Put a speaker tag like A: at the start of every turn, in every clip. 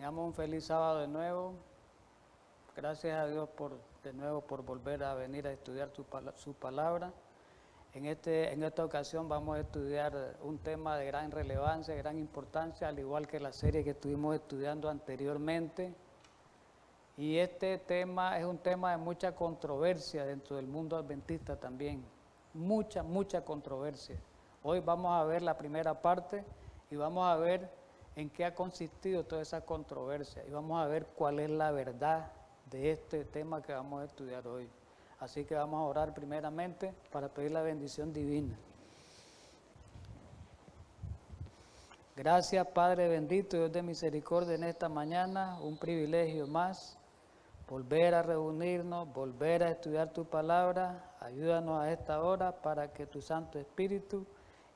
A: Tengamos un feliz sábado de nuevo. Gracias a Dios de nuevo por volver a venir a estudiar su palabra. En esta ocasión vamos a estudiar un tema de gran relevancia, de gran importancia, al igual que la serie que estuvimos estudiando anteriormente. Y este tema es un tema de mucha controversia dentro del mundo adventista también. Mucha controversia. Hoy vamos a ver la primera parte y vamos a ver en qué ha consistido toda esa controversia y vamos a ver cuál es la verdad de este tema que vamos a estudiar hoy. Así que vamos a orar primeramente para pedir la bendición divina. Gracias, Padre bendito, Dios de misericordia, en esta mañana, un privilegio más, volver a reunirnos, volver a estudiar tu palabra. Ayúdanos a esta hora para que tu Santo Espíritu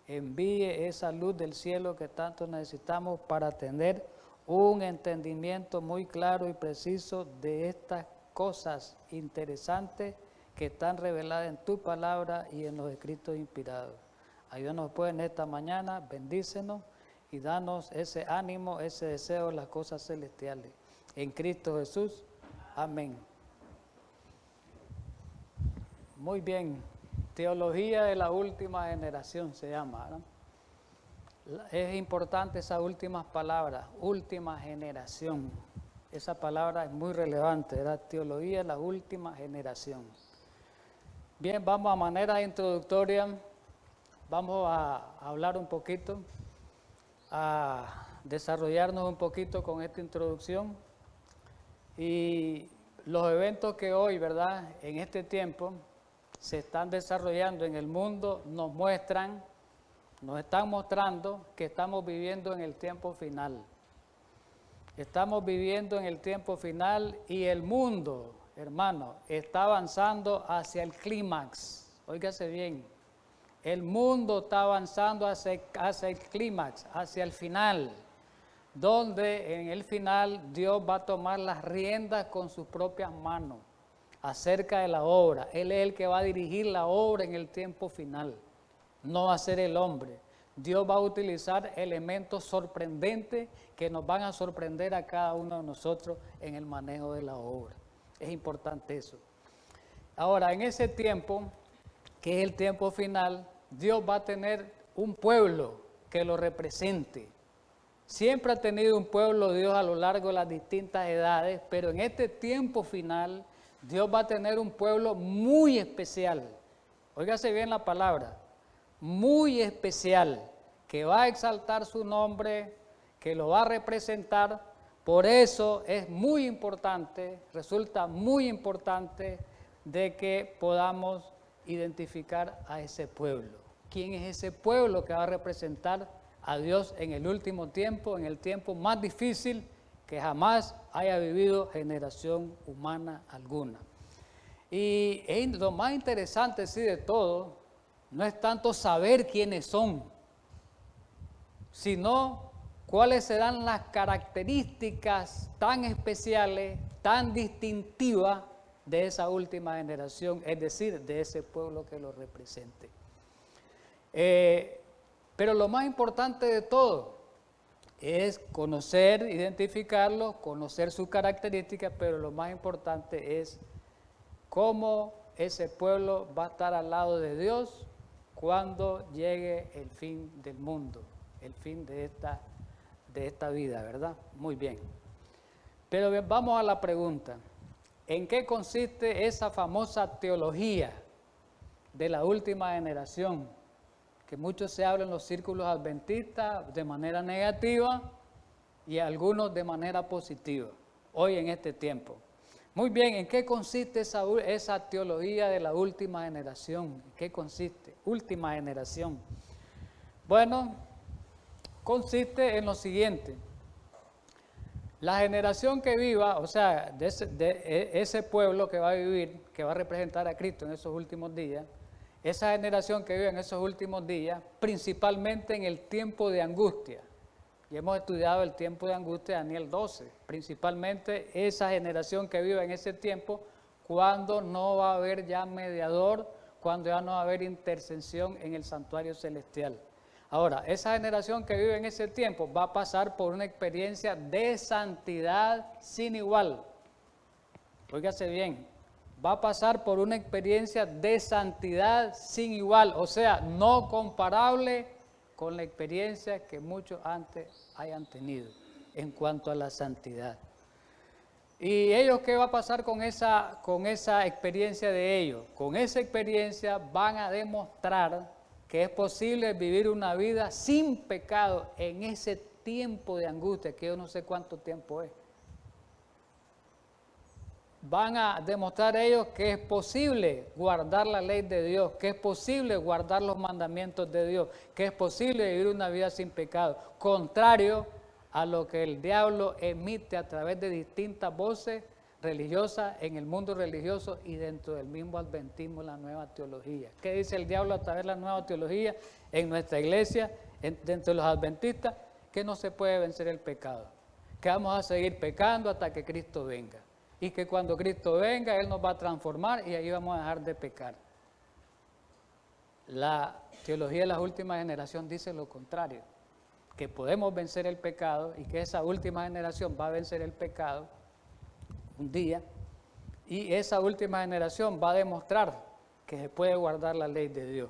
A: envíe esa luz del cielo que tanto necesitamos para tener un entendimiento muy claro y preciso de estas cosas interesantes que están reveladas en tu palabra y en los escritos inspirados. Ayúdanos pues en esta mañana, bendícenos y danos ese ánimo, ese deseo de las cosas celestiales. En Cristo Jesús, amén. Muy bien. Teología de la última generación se llama, ¿no? Es importante esas últimas palabras, última generación. Esa palabra es muy relevante, ¿verdad? Teología de la última generación. Bien, vamos a manera introductoria, vamos a hablar un poquito, a desarrollarnos un poquito con esta introducción. Y los eventos que hoy, ¿verdad?, en este tiempo se están desarrollando en el mundo, nos están mostrando que estamos viviendo en el tiempo final. Estamos viviendo en el tiempo final y el mundo, hermano, está avanzando hacia el clímax. Óigase bien, el mundo está avanzando hacia el clímax, hacia el final, donde en el final Dios va a tomar las riendas con sus propias manos acerca de la obra. Él es el que va a dirigir la obra en el tiempo final, no va a ser el hombre. Dios va a utilizar elementos sorprendentes que nos van a sorprender a cada uno de nosotros en el manejo de la obra. Es importante eso. Ahora, en ese tiempo, que es el tiempo final, Dios va a tener un pueblo que lo represente. Siempre ha tenido un pueblo Dios a lo largo de las distintas edades, pero en este tiempo final Dios va a tener un pueblo muy especial. Óigase bien la palabra, muy especial, que va a exaltar su nombre, que lo va a representar. Por eso es muy importante, resulta muy importante de que podamos identificar a ese pueblo. ¿Quién es ese pueblo que va a representar a Dios en el último tiempo, en el tiempo más difícil que jamás haya vivido generación humana alguna? Y lo más interesante, sí, de todo, no es tanto saber quiénes son, sino cuáles serán las características tan especiales, tan distintivas de esa última generación, es decir, de ese pueblo que lo represente. Pero lo más importante de todo es conocer, identificarlo, conocer sus características, pero lo más importante es cómo ese pueblo va a estar al lado de Dios cuando llegue el fin del mundo, el fin de esta vida, ¿verdad? Muy bien. Pero bien, vamos a la pregunta. ¿En qué consiste esa famosa teología de la última generación? Que mucho se habla en los círculos adventistas de manera negativa y algunos de manera positiva, hoy en este tiempo. Muy bien, ¿en qué consiste esa teología de la última generación? ¿En qué consiste? Última generación. Bueno, consiste en lo siguiente. La generación que viva, o sea, de ese pueblo que va a vivir, que va a representar a Cristo en esos últimos días, esa generación que vive en esos últimos días, principalmente en el tiempo de angustia. Y hemos estudiado el tiempo de angustia de Daniel 12, principalmente esa generación que vive en ese tiempo, cuando no va a haber ya mediador, cuando ya no va a haber intercesión en el santuario celestial. Ahora, esa generación que vive en ese tiempo va a pasar por una experiencia de santidad sin igual. Óigase bien, va a pasar por una experiencia de santidad sin igual, o sea, no comparable con la experiencia que muchos antes hayan tenido en cuanto a la santidad. ¿Y ellos qué va a pasar con esa experiencia de ellos? Con esa experiencia van a demostrar que es posible vivir una vida sin pecado en ese tiempo de angustia, que yo no sé cuánto tiempo es. Van a demostrar ellos que es posible guardar la ley de Dios, que es posible guardar los mandamientos de Dios, que es posible vivir una vida sin pecado, contrario a lo que el diablo emite a través de distintas voces religiosas en el mundo religioso y dentro del mismo adventismo, la nueva teología. ¿Qué dice el diablo a través de la nueva teología en nuestra iglesia, dentro de los adventistas? Que no se puede vencer el pecado, que vamos a seguir pecando hasta que Cristo venga. Y que cuando Cristo venga, Él nos va a transformar y ahí vamos a dejar de pecar. La teología de la última generación dice lo contrario, que podemos vencer el pecado y que esa última generación va a vencer el pecado un día y esa última generación va a demostrar que se puede guardar la ley de Dios.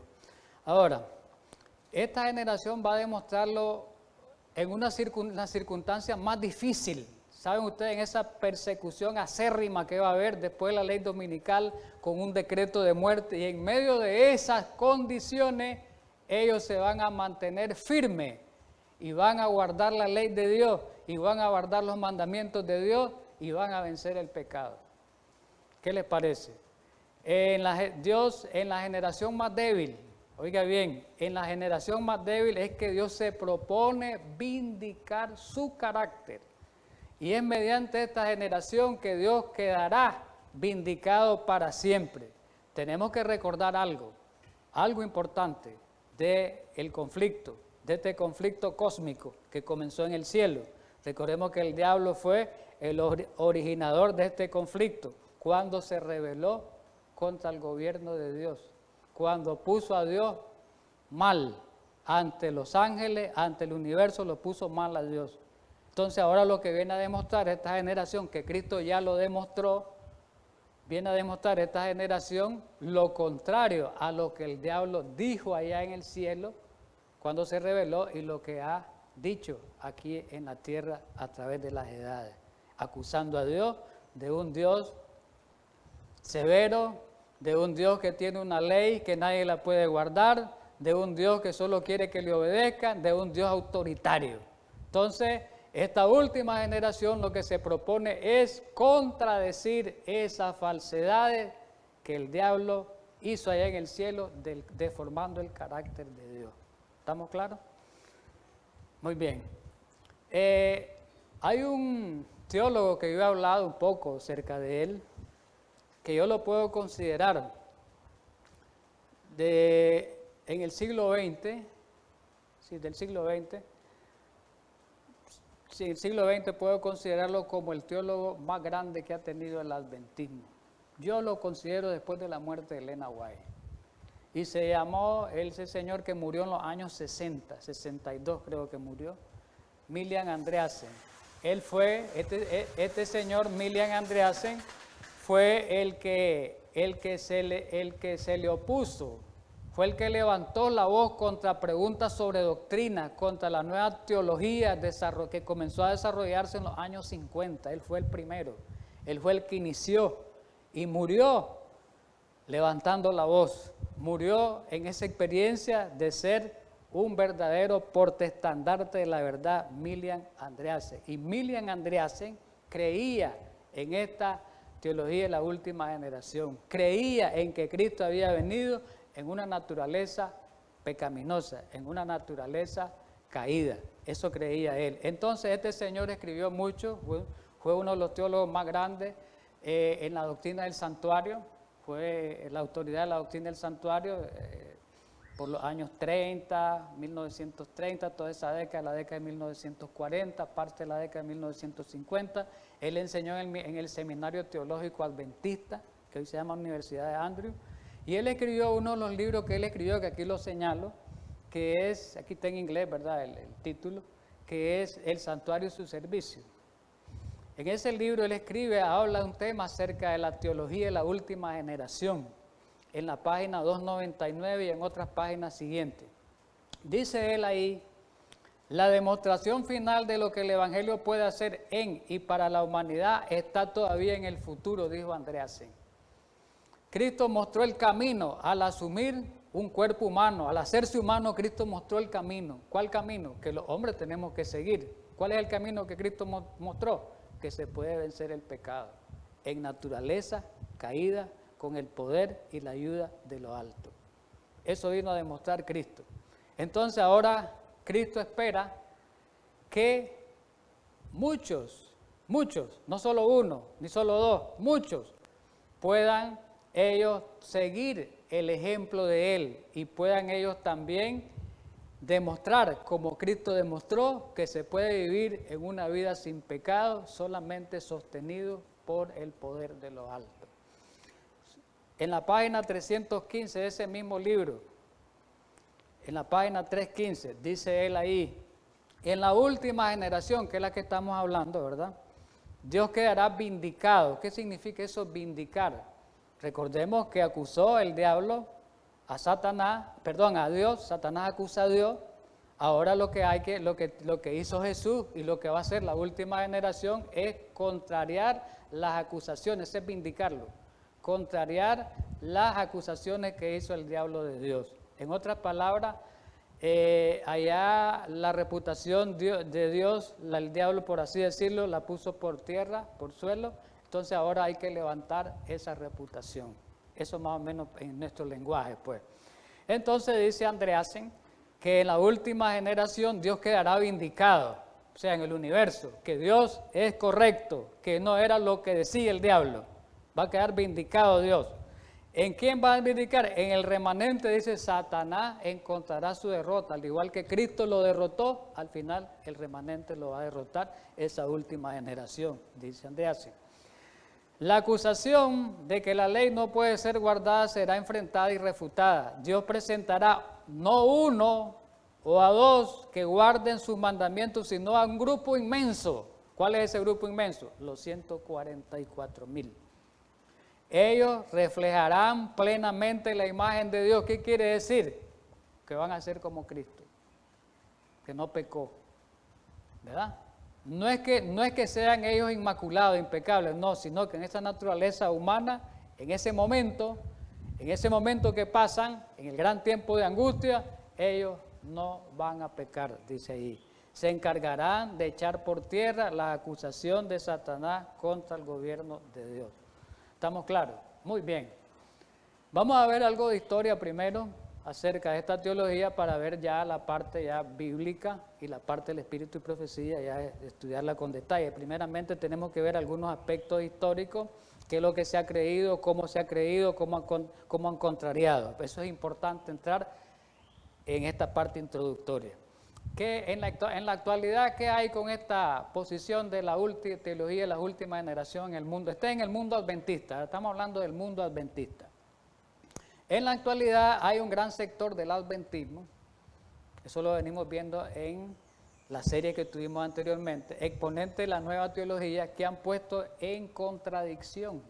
A: Ahora, esta generación va a demostrarlo en una circunstancia más difícil. ¿Saben ustedes? En esa persecución acérrima que va a haber después de la ley dominical con un decreto de muerte, y en medio de esas condiciones ellos se van a mantener firmes y van a guardar la ley de Dios y van a guardar los mandamientos de Dios y van a vencer el pecado. ¿Qué les parece? Dios en la generación más débil, oiga bien, en la generación más débil es que Dios se propone vindicar su carácter. Y es mediante esta generación que Dios quedará vindicado para siempre. Tenemos que recordar algo importante del conflicto, de este conflicto cósmico que comenzó en el cielo. Recordemos que el diablo fue el originador de este conflicto cuando se rebeló contra el gobierno de Dios, cuando puso a Dios mal ante los ángeles, ante el universo, lo puso mal a Dios. Entonces ahora lo que viene a demostrar esta generación, que Cristo ya lo demostró, viene a demostrar esta generación lo contrario a lo que el diablo dijo allá en el cielo cuando se rebeló y lo que ha dicho aquí en la tierra a través de las edades, acusando a Dios de un Dios severo, de un Dios que tiene una ley que nadie la puede guardar, de un Dios que solo quiere que le obedezcan, de un Dios autoritario. Entonces, esta última generación lo que se propone es contradecir esas falsedades que el diablo hizo allá en el cielo, deformando el carácter de Dios. ¿Estamos claros? Muy bien. Hay un teólogo que yo he hablado un poco acerca de él, que yo lo puedo considerar en el siglo XX, sí, del siglo XX. Sí, el siglo XX puedo considerarlo como el teólogo más grande que ha tenido el adventismo. Yo lo considero después de la muerte de Elena White. Y se llamó ese señor que murió en los años 60, 62 creo que murió, Milian Andreasen. Él fue, este señor Milian Andreasen fue el que se le opuso. Fue el que levantó la voz contra preguntas sobre doctrina, contra la nueva teología que comenzó a desarrollarse en los años 50. Él fue el primero, él fue el que inició y murió levantando la voz. Murió en esa experiencia de ser un verdadero portaestandarte de la verdad, Milian Andreasen. Y Milian Andreasen creía en esta teología de la última generación, creía en que Cristo había venido en una naturaleza pecaminosa, en una naturaleza caída. Eso creía él. Entonces este señor escribió mucho, fue uno de los teólogos más grandes en la doctrina del santuario, fue la autoridad de la doctrina del santuario por los años 30, 1930, toda esa década, la década de 1940, parte de la década de 1950. Él enseñó en el Seminario Teológico Adventista, que hoy se llama Universidad de Andrews. Y él escribió uno de los libros que él escribió, que aquí lo señalo, que es, aquí está en inglés, ¿verdad? El título, que es El santuario y su servicio. En ese libro él escribe, habla de un tema acerca de la teología de la última generación, en la página 299 y en otras páginas siguientes. Dice él ahí, la demostración final de lo que el Evangelio puede hacer en y para la humanidad está todavía en el futuro, dijo Andreasen. Cristo mostró el camino al asumir un cuerpo humano, al hacerse humano, Cristo mostró el camino. ¿Cuál camino? Que los hombres tenemos que seguir. ¿Cuál es el camino que Cristo mostró? Que se puede vencer el pecado en naturaleza caída, con el poder y la ayuda de lo alto. Eso vino a demostrar Cristo. Entonces ahora Cristo espera que muchos, no solo uno, ni solo dos, muchos puedan ellos seguir el ejemplo de Él y puedan ellos también demostrar, como Cristo demostró, que se puede vivir en una vida sin pecado, solamente sostenido por el poder de lo alto. En la página 315 de ese mismo libro, en la página 315, dice él ahí, en la última generación, que es la que estamos hablando, ¿verdad? Dios quedará vindicado. ¿Qué significa eso, vindicar? Recordemos que acusó el diablo a Satanás, perdón, a Dios, Satanás acusa a Dios. Ahora lo que hizo Jesús y lo que va a hacer la última generación es contrariar las acusaciones, es vindicarlo, contrariar las acusaciones que hizo el diablo de Dios. En otras palabras, allá la reputación de Dios, el diablo, por así decirlo, la puso por tierra, por suelo. Entonces ahora hay que levantar esa reputación. Eso más o menos en nuestro lenguaje, pues. Entonces dice Andreasen que en la última generación Dios quedará vindicado, o sea, en el universo, que Dios es correcto, que no era lo que decía el diablo. Va a quedar vindicado Dios. ¿En quién va a vindicar? En el remanente, dice, Satanás encontrará su derrota. Al igual que Cristo lo derrotó, al final el remanente lo va a derrotar esa última generación, dice Andreasen. La acusación de que la ley no puede ser guardada será enfrentada y refutada. Dios presentará no uno o a dos que guarden sus mandamientos, sino a un grupo inmenso. ¿Cuál es ese grupo inmenso? Los 144,000. Ellos reflejarán plenamente la imagen de Dios. ¿Qué quiere decir? Que van a ser como Cristo, que no pecó, ¿verdad? No es que sean ellos inmaculados, impecables, no, sino que en esa naturaleza humana, en ese momento que pasan, en el gran tiempo de angustia, ellos no van a pecar, dice ahí. Se encargarán de echar por tierra la acusación de Satanás contra el gobierno de Dios. ¿Estamos claros? Muy bien. Vamos a ver algo de historia primero acerca de esta teología para ver ya la parte ya bíblica y la parte del espíritu y profecía, ya estudiarla con detalle. Primeramente tenemos que ver algunos aspectos históricos, qué es lo que se ha creído, cómo han contrariado. Eso es importante entrar en esta parte introductoria. Que en la actualidad, ¿qué hay con esta posición de la teología de la última generación en el mundo? Está en el mundo adventista, estamos hablando del mundo adventista. En la actualidad hay un gran sector del adventismo, eso lo venimos viendo en la serie que tuvimos anteriormente, exponentes de la nueva teología que han puesto en contradicción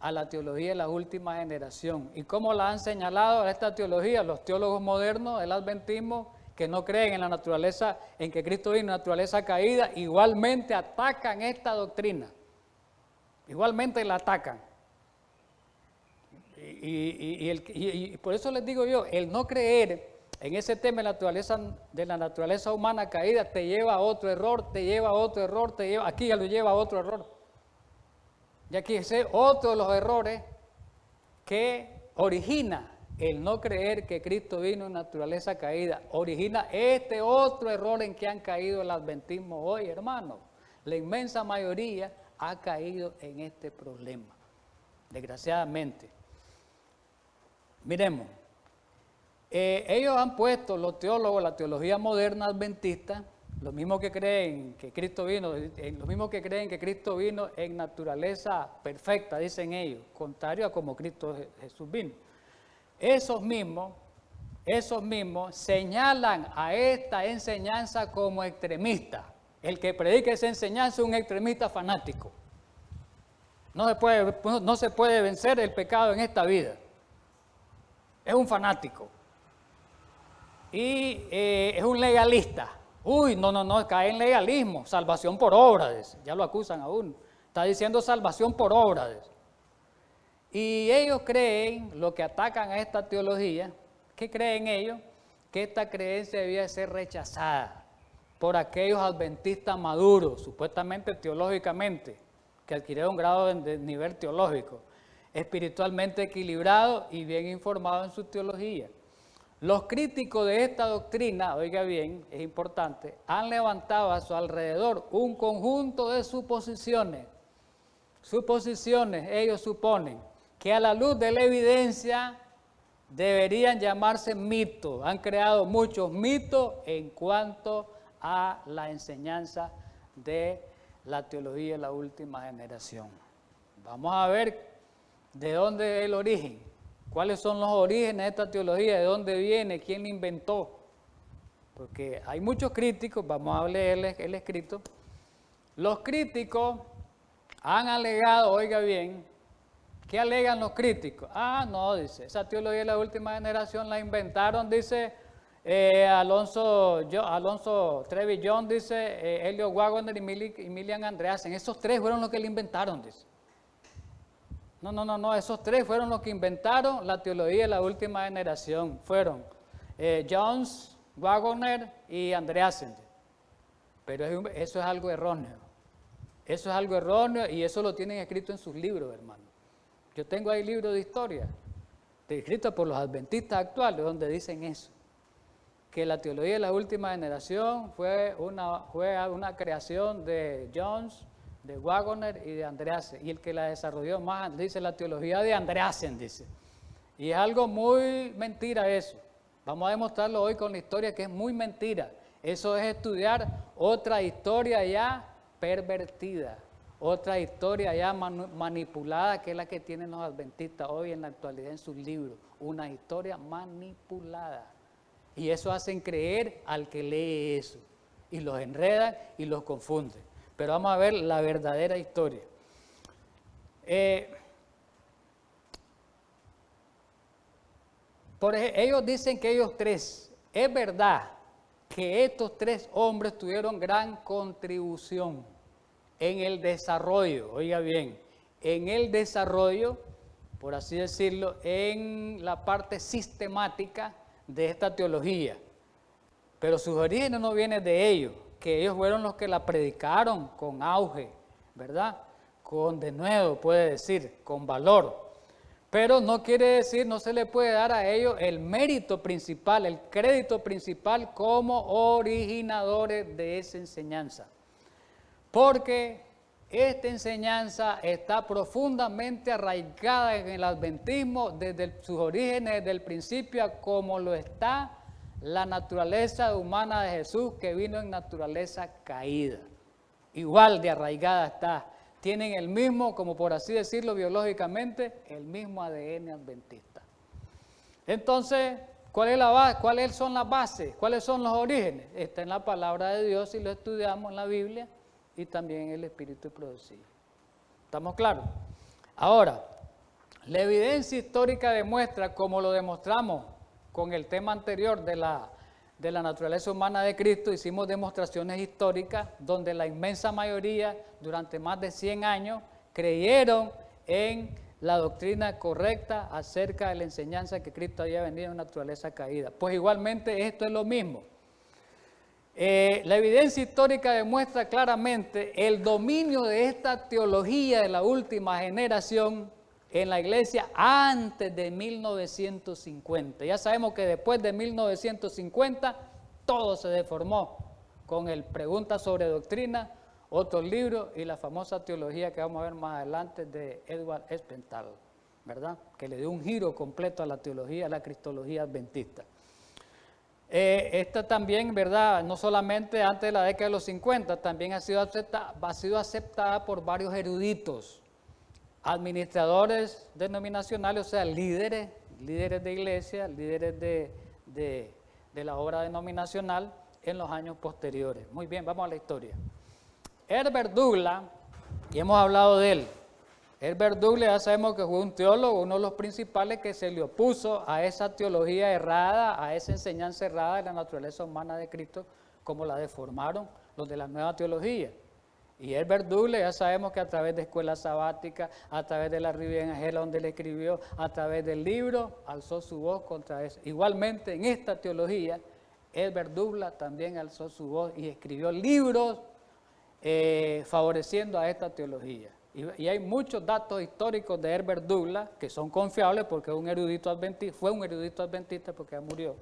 A: a la teología de la última generación. ¿Y cómo la han señalado a esta teología? Los teólogos modernos del adventismo, que no creen en la naturaleza, en que Cristo vino en naturaleza caída, igualmente atacan esta doctrina, igualmente la atacan. Y por eso les digo yo, el no creer en ese tema de la naturaleza humana caída te lleva a otro error, aquí ya lo lleva a otro error. Y aquí es otro de los errores que origina el no creer que Cristo vino en naturaleza caída, origina este otro error en que han caído el adventismo hoy, hermano. La inmensa mayoría ha caído en este problema, desgraciadamente. Miremos, ellos han puesto, los teólogos, la teología moderna adventista, los mismos que creen que Cristo vino, en naturaleza perfecta, dicen ellos, contrario a como Cristo Jesús vino. Esos mismos esos mismos señalan a esta enseñanza como extremista. El que predica esa enseñanza es un extremista fanático. No se puede vencer el pecado en esta vida. Es un fanático. Y es un legalista. Uy, no, cae en legalismo. Salvación por obra, ya lo acusan a uno. Está diciendo salvación por obra. Y ellos creen, lo que atacan a esta teología, ¿qué creen ellos? Que esta creencia debía ser rechazada por aquellos adventistas maduros, supuestamente teológicamente, que adquirieron un grado de nivel teológico, espiritualmente equilibrado y bien informado en su teología. Los críticos de esta doctrina, oiga bien, es importante, han levantado a su alrededor un conjunto de suposiciones. Suposiciones, ellos suponen que a la luz de la evidencia deberían llamarse mitos. Han creado muchos mitos en cuanto a la enseñanza de la teología de la última generación. Vamos a ver de dónde es el origen, cuáles son los orígenes de esta teología, de dónde viene, quién la inventó. Porque hay muchos críticos, vamos a leerles el escrito. Los críticos han alegado, oiga bien, ¿qué alegan los críticos? No, dice, esa teología de la última generación la inventaron, dice Alonso Trevillon, dice Elliot Waggoner y Milian Andreasen. Esos tres fueron los que la inventaron, dice. No, esos tres fueron los que inventaron la teología de la última generación. Fueron Jones, Waggoner y Andreasen. Pero eso es algo erróneo. Eso es algo erróneo y eso lo tienen escrito en sus libros, hermano. Yo tengo ahí libros de historia, escritos por los adventistas actuales, donde dicen eso. Que la teología de la última generación fue una creación de Jones, de Waggoner y de Andreasen. Y el que la desarrolló más, dice la teología de Andreasen, dice. Y es algo muy mentira eso. Vamos a demostrarlo hoy con la historia que es muy mentira. Eso es estudiar otra historia ya pervertida, otra historia ya manipulada, que es la que tienen los adventistas hoy en la actualidad en sus libros. Una historia manipulada. Y eso hacen creer al que lee eso. Y los enredan y los confunden. Pero vamos a ver la verdadera historia. Ellos dicen que ellos tres, es verdad que estos tres hombres tuvieron gran contribución en el desarrollo, oiga bien, en el desarrollo, por así decirlo, en la parte sistemática de esta teología. Pero sus orígenes no vienen de ellos, que ellos fueron los que la predicaron con auge, ¿verdad? Con denuedo, puede decir, con valor. Pero no quiere decir, no se le puede dar a ellos el mérito principal, el crédito principal como originadores de esa enseñanza. Porque esta enseñanza está profundamente arraigada en el adventismo desde sus orígenes, desde el principio, como lo está la naturaleza humana de Jesús, que vino en naturaleza caída. Igual de arraigada está. Tienen el mismo, como por así decirlo biológicamente, el mismo ADN adventista. Entonces, ¿cuál es la base? ¿Cuáles son las bases? ¿Cuáles son los orígenes? Está en la palabra de Dios y lo estudiamos en la Biblia y también en el Espíritu producido. ¿Estamos claros? Ahora, la evidencia histórica demuestra, como lo demostramos con el tema anterior de la naturaleza humana de Cristo, hicimos demostraciones históricas donde la inmensa mayoría durante más de 100 años creyeron en la doctrina correcta acerca de la enseñanza que Cristo había venido en naturaleza caída. Pues igualmente esto es lo mismo. La evidencia histórica demuestra claramente el dominio de esta teología de la última generación en la iglesia antes de 1950. Ya sabemos que después de 1950 todo se deformó con el Preguntas sobre Doctrina, otros libros y la famosa teología que vamos a ver más adelante de Edward Espental, ¿verdad? Que le dio un giro completo a la teología, a la cristología adventista. Esta también, ¿verdad? No solamente antes de la década de los 50, también ha sido aceptada por varios eruditos, administradores denominacionales, o sea, líderes de iglesia, líderes de la obra denominacional en los años posteriores. Muy bien, vamos a la historia. Herbert Douglas, y hemos hablado de él. Herbert Douglas ya sabemos que fue un teólogo, uno de los principales que se le opuso a esa teología errada, a esa enseñanza errada de la naturaleza humana de Cristo, como la deformaron los de la nueva teología. Y Herbert Douglas ya sabemos que a través de escuelas sabáticas, a través de la Revista Angela donde él escribió, a través del libro, alzó su voz contra eso. Igualmente en esta teología, Herbert Douglas también alzó su voz y escribió libros favoreciendo a esta teología. Y hay muchos datos históricos de Herbert Douglas que son confiables porque fue un erudito adventista porque ya murió.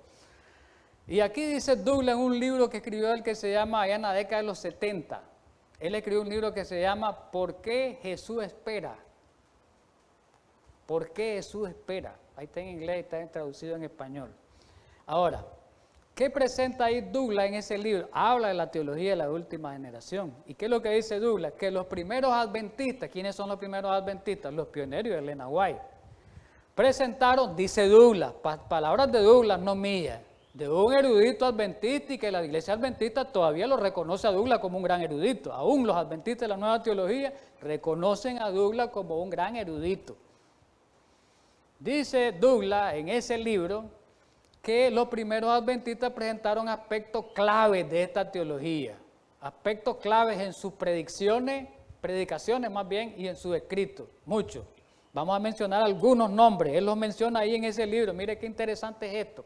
A: Y aquí dice Douglas en un libro que escribió él que se llama allá en la década de los 70. Él escribió un libro que se llama ¿Por qué Jesús espera? ¿Por qué Jesús espera? Ahí está en inglés y está traducido en español. Ahora, ¿qué presenta ahí Douglas en ese libro? Habla de la teología de la última generación. ¿Y qué es lo que dice Douglas? Que los primeros adventistas, ¿quiénes son los primeros adventistas? Los pioneros de Elena White. Presentaron, dice Douglas, palabras de Douglas, no mías, de un erudito adventista y que la iglesia adventista todavía lo reconoce a Douglas como un gran erudito. Aún los adventistas de la nueva teología reconocen a Douglas como un gran erudito. Dice Douglas en ese libro que los primeros adventistas presentaron aspectos claves de esta teología, aspectos claves en sus predicaciones más bien, y en sus escritos, muchos. Vamos a mencionar algunos nombres, él los menciona ahí en ese libro, mire qué interesante es esto.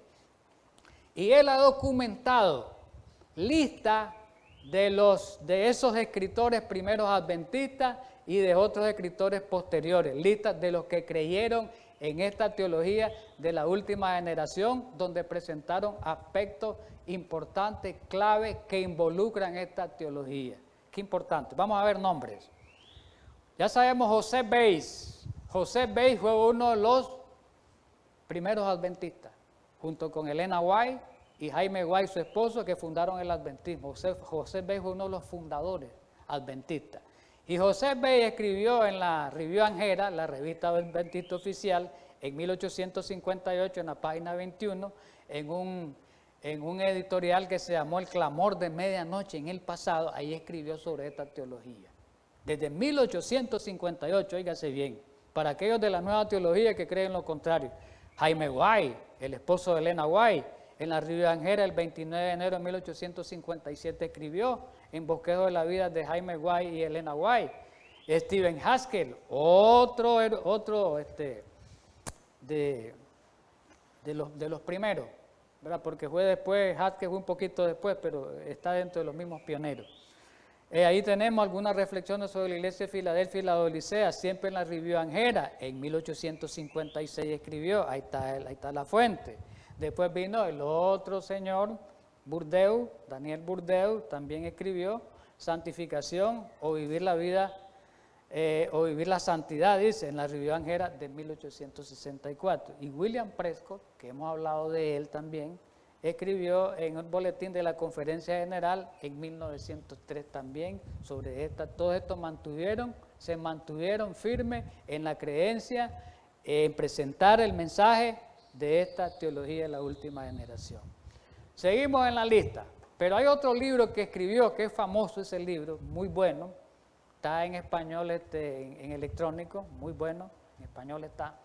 A: Y él ha documentado lista de esos escritores primeros adventistas y de otros escritores posteriores, listas de los que creyeron en esta teología de la última generación, donde presentaron aspectos importantes, claves, que involucran esta teología. Qué importante. Vamos a ver nombres. Ya sabemos José Bass. José Bass fue uno de los primeros adventistas, junto con Elena White y Jaime White, su esposo, que fundaron el adventismo. José Bass fue uno de los fundadores adventistas. Y José Bass escribió en la Revista Angela, la revista adventista oficial, en 1858, en la página 21, en un editorial que se llamó El clamor de medianoche en el pasado, ahí escribió sobre esta teología. Desde 1858, óigase bien, para aquellos de la nueva teología que creen lo contrario. Jaime White, el esposo de Elena White, en la Revista Angela, el 29 de enero de 1857 escribió En bosquejo de la vida de Jaime White y Elena White. Stephen Haskell, otro de los primeros, ¿verdad? Porque fue después, Haskell fue un poquito después, pero está dentro de los mismos pioneros. Ahí tenemos algunas reflexiones sobre la iglesia de Filadelfia y la Odisea, siempre en la Revista Angela, en 1856 escribió, ahí está la fuente. Después vino el otro señor, Bourdieu, Daniel Bourdieu, también escribió Santificación o vivir la vida, o vivir la santidad, dice, en la Revista Angela de 1864. Y William Prescott, que hemos hablado de él también, escribió en un boletín de la Conferencia General en 1903 también sobre esta. Todos estos se mantuvieron firmes en la creencia, en presentar el mensaje de esta teología de la última generación. Seguimos en la lista, pero hay otro libro que escribió, que es famoso ese libro, muy bueno, está en español, en electrónico, muy bueno, en español está,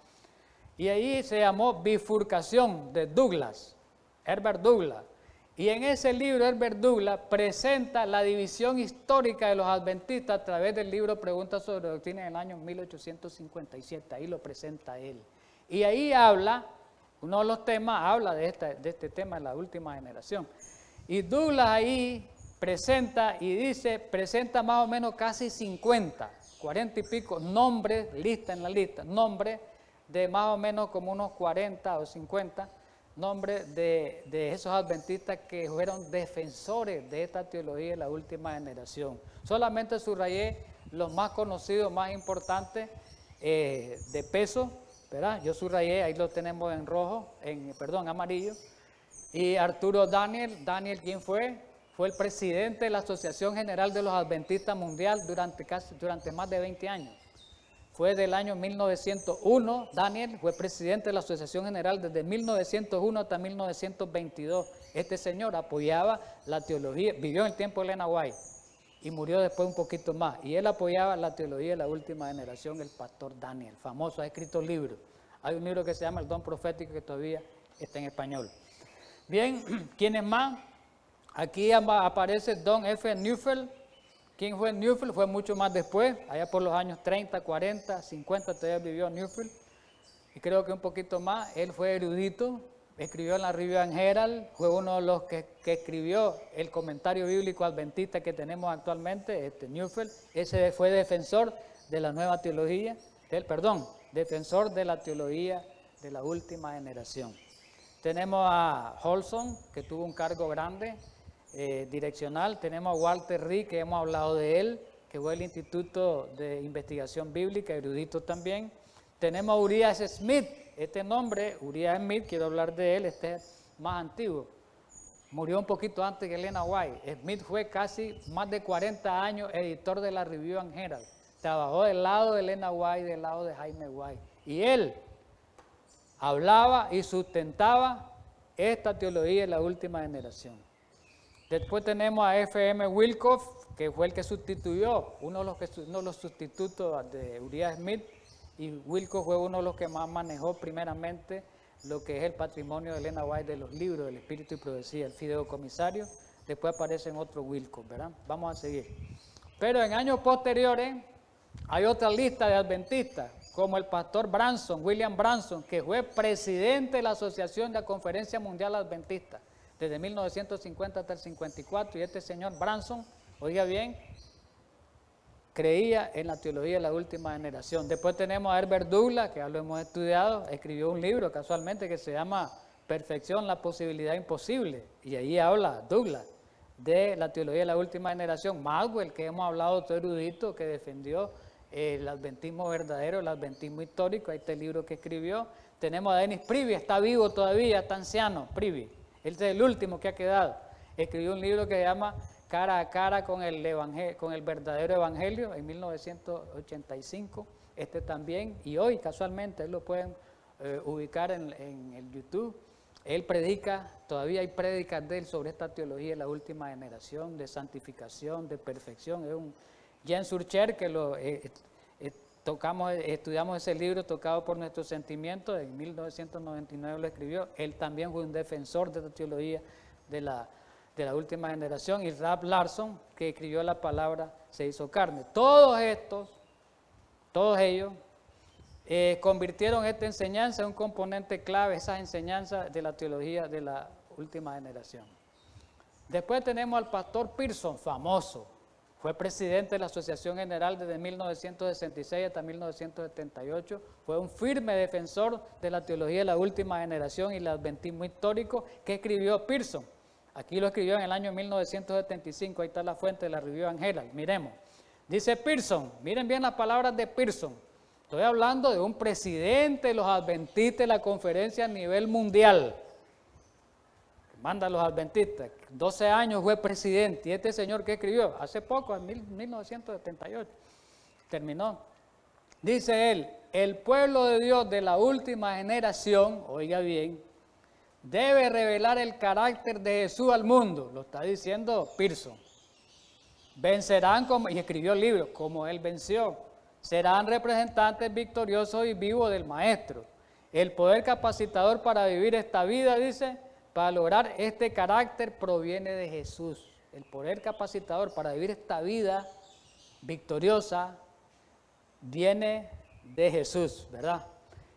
A: y ahí se llamó Bifurcación de Douglas, Herbert Douglas, y en ese libro Herbert Douglas presenta la división histórica de los adventistas a través del libro Preguntas sobre Doctrina en el año 1857, ahí lo presenta él, y ahí habla, uno de los temas habla de este tema de la última generación. Y Douglas ahí presenta más o menos casi 40 y pico nombres, en la lista, nombres de más o menos como unos 40 o 50 nombres de esos adventistas que fueron defensores de esta teología de la última generación. Solamente subrayé los más conocidos, más importantes, de peso, ¿verdad? Yo subrayé, ahí lo tenemos en rojo, amarillo. Y Arturo Daniel, ¿quién fue? Fue el presidente de la Asociación General de los Adventistas Mundial durante más de 20 años. fue del año 1901. Daniel fue presidente de la Asociación General desde 1901 hasta 1922. Este señor apoyaba la teología, vivió en el tiempo de Elena White y murió después un poquito más. Y él apoyaba la teología de la última generación, el pastor Daniel, famoso, ha escrito libros. Hay un libro que se llama El Don Profético que todavía está en español. Bien, ¿quiénes más? Aquí aparece Don F. Neufeld. ¿Quién fue Neufeld? Fue mucho más después, allá por los años 30, 40, 50 todavía vivió Neufeld. Y creo que un poquito más. Él fue erudito, escribió en la Review and Herald, fue uno de los que escribió el comentario bíblico adventista que tenemos actualmente, Neufeld. Ese fue defensor de la nueva teología, defensor de la teología de la última generación. Tenemos a Holson, que tuvo un cargo grande, direccional. Tenemos a Walter Reed, que hemos hablado de él, que fue el Instituto de Investigación Bíblica, erudito también. Tenemos a Uriah Smith. Este nombre, Uriah Smith, quiero hablar de él, este es más antiguo. Murió un poquito antes que Elena White. Smith fue casi más de 40 años editor de la Review and Herald. Trabajó del lado de Elena White, del lado de Jaime White. Y él hablaba y sustentaba esta teología de la última generación. Después tenemos a F.M. Wilcox, que fue el que sustituyó, uno de los sustitutos de Uriah Smith, y Wilcox fue uno de los que más manejó primeramente lo que es el patrimonio de Elena White de los libros del Espíritu y Profecía, el fideicomisario. Después aparecen otros Wilcox, ¿verdad? Vamos a seguir. Pero en años posteriores hay otra lista de adventistas, como el pastor Branson, William Branson, que fue presidente de la Asociación de la Conferencia Mundial Adventista desde 1950 hasta el 54, y este señor Branson, oiga bien, creía en la teología de la última generación. Después tenemos a Herbert Douglas, que ya lo hemos estudiado, escribió un libro casualmente que se llama Perfección, la posibilidad imposible, y ahí habla Douglas de la teología de la última generación. Maxwell, que hemos hablado, otro erudito que defendió el adventismo verdadero, el adventismo histórico, ahí está el libro que escribió. Tenemos a Dennis Privy, está vivo todavía, está anciano, Privy, él es el último que ha quedado. Escribió un libro que se llama Cara a cara con el verdadero evangelio en 1985, este también, y hoy casualmente lo pueden ubicar en el YouTube. Él predica, todavía hay prédicas de él sobre esta teología de la última generación, de santificación, de perfección. Es un Jean Surcher que lo estudiamos ese libro, Tocado por nuestros sentimientos, en 1999 lo escribió. Él también fue un defensor de la teología de la última generación, y Ralph Larson, que escribió La palabra se hizo carne. Todos ellos convirtieron esta enseñanza en un componente clave, esas enseñanzas de la teología de la última generación. Después tenemos al pastor Pearson, famoso. Fue presidente de la Asociación General desde 1966 hasta 1978. Fue un firme defensor de la teología de la última generación y el adventismo histórico. ¿Qué escribió Pearson? Aquí lo escribió en el año 1975, ahí está la fuente de la Review and Herald. Miremos, dice Pearson, miren bien las palabras de Pearson. Estoy hablando de un presidente de los adventistas de la conferencia a nivel mundial. Manda a los adventistas, 12 años fue presidente, y este señor que escribió, hace poco, en 1978, terminó. Dice él, el pueblo de Dios de la última generación, oiga bien, debe revelar el carácter de Jesús al mundo, lo está diciendo Pearson. Vencerán, y escribió el libro, como él venció. Serán representantes victoriosos y vivos del Maestro. El poder capacitador para vivir esta vida, dice, para lograr este carácter proviene de Jesús. El poder capacitador para vivir esta vida victoriosa viene de Jesús, ¿verdad?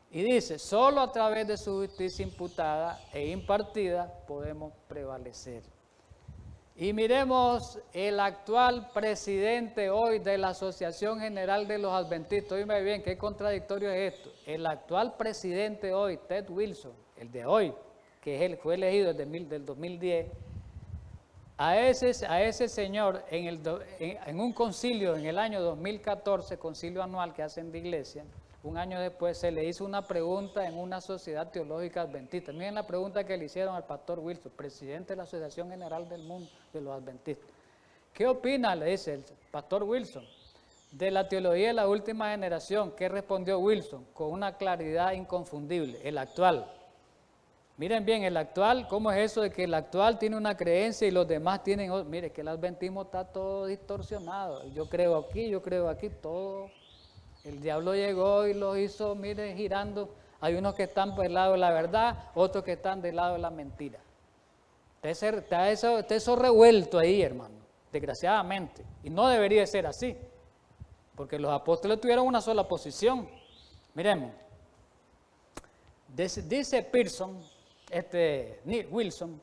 A: Y dice, solo a través de su justicia imputada e impartida podemos prevalecer. Y miremos el actual presidente hoy de la Asociación General de los Adventistas. Oíme bien, qué contradictorio es esto. El actual presidente hoy, Ted Wilson, el de hoy, que él fue elegido del 2010, a ese señor en un concilio en el año 2014, concilio anual que hacen de iglesia, un año después se le hizo una pregunta en una sociedad teológica adventista. Miren la pregunta que le hicieron al pastor Wilson, presidente de la Asociación General del Mundo de los Adventistas. ¿Qué opina? Le dice el pastor Wilson de la teología de la última generación, ¿qué respondió Wilson? Con una claridad inconfundible, el actual. Miren bien, el actual, ¿cómo es eso de que el actual tiene una creencia y los demás tienen otra? Mire, que el adventismo está todo distorsionado. Yo creo aquí, todo. El diablo llegó y los hizo, mire, girando. Hay unos que están por el lado de la verdad, otros que están del lado de la mentira. Está eso revuelto ahí, hermano, desgraciadamente. Y no debería ser así, porque los apóstoles tuvieron una sola posición. Miremos, dice Pearson, Wilson,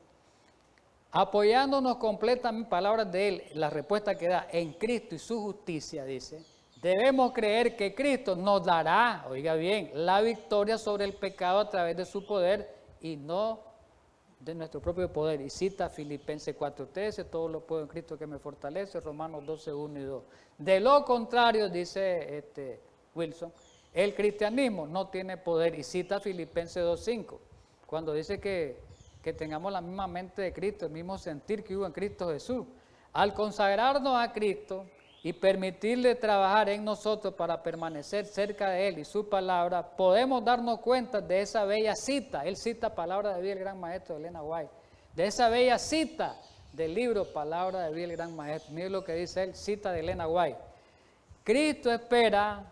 A: apoyándonos completamente, palabras de él, la respuesta que da, en Cristo y su justicia, dice, debemos creer que Cristo nos dará, oiga bien, la victoria sobre el pecado a través de su poder y no de nuestro propio poder. Y cita Filipenses 4:13, todo lo puedo en Cristo que me fortalece, Romanos 12:1 y 2. De lo contrario, dice Wilson, el cristianismo no tiene poder, y cita Filipenses 2:5, cuando dice que tengamos la misma mente de Cristo, el mismo sentir que hubo en Cristo Jesús. Al consagrarnos a Cristo y permitirle trabajar en nosotros para permanecer cerca de Él y su palabra, podemos darnos cuenta de esa bella cita. Él cita palabras de vida el gran maestro de Elena White, de esa bella cita del libro Palabra de vida el gran maestro. Miren lo que dice él, cita de Elena White. Cristo espera